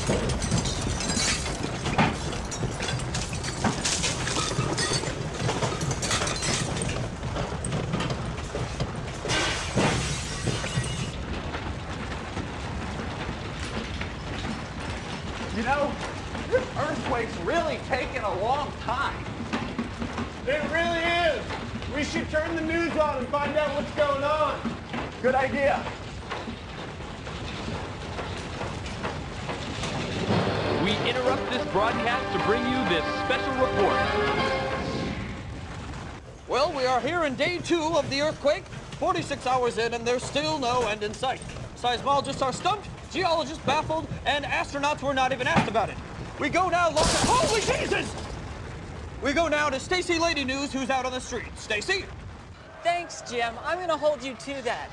You know, this earthquake's really taking a long time. It really is. We should turn the news on and find out what's going on. Good idea. We interrupt this broadcast to bring you this special report. Well, we are here in day 2 of the earthquake, 46 hours in, and there's still no end in sight. Seismologists are stumped, geologists baffled, and astronauts were not even asked about it. We go now, look at... Holy Jesus! We go now to Stacy Lady News, who's out on the street. Stacy? Thanks, Jim. I'm going to hold you to that.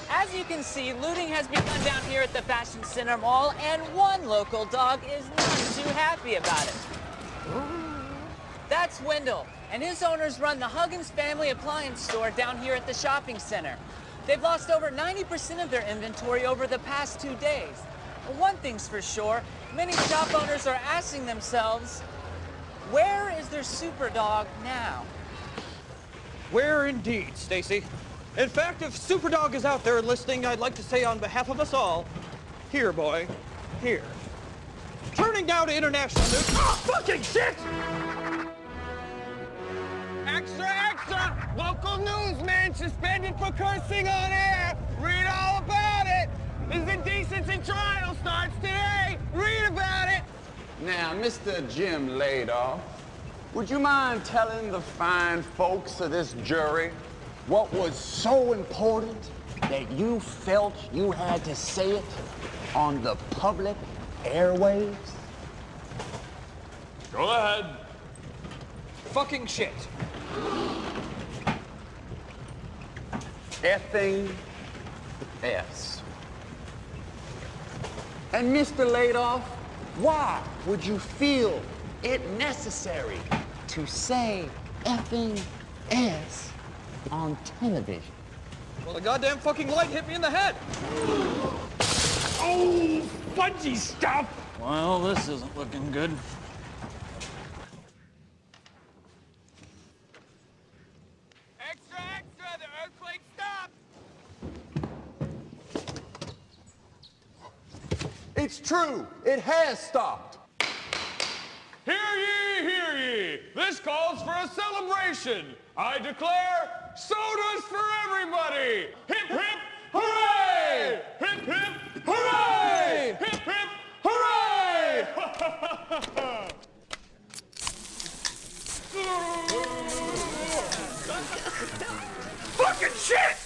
As you can see, looting has begun down here at the Fashion Center Mall, and one local dog is not too happy about it. That's Wendell, and his owners run the Huggins Family Appliance Store down here at the shopping center. They've lost over 90% of their inventory over the past 2 days. One thing's for sure, many shop owners are asking themselves, where is their super dog now? Where indeed, Stacy. In fact, if Superdog is out there listening, I'd like to say on behalf of us all, here, boy, here. Turning now to international news. Oh, fucking shit! Extra, extra! Local newsman suspended for cursing on air. Read all about it. His indecency trial starts today. Read about it. Now, Mr. Jim Ladoff, would you mind telling the fine folks of this jury what was so important that you felt you had to say it on the public airwaves? Go ahead. Fucking shit. Effing S. And Mr. Ladoff, why would you feel it necessary to say effing S on television? Well, the goddamn fucking light hit me in the head. Oh, fudgy stuff. Well, this isn't looking good. Extra, extra, the earthquake stopped. It's true, it has stopped. Hear ye, hear ye. This calls for a celebration. I declare sodas for everybody. Hip, hip, hooray! Hip, hip, hooray! Hip, hip, hooray! Fucking shit!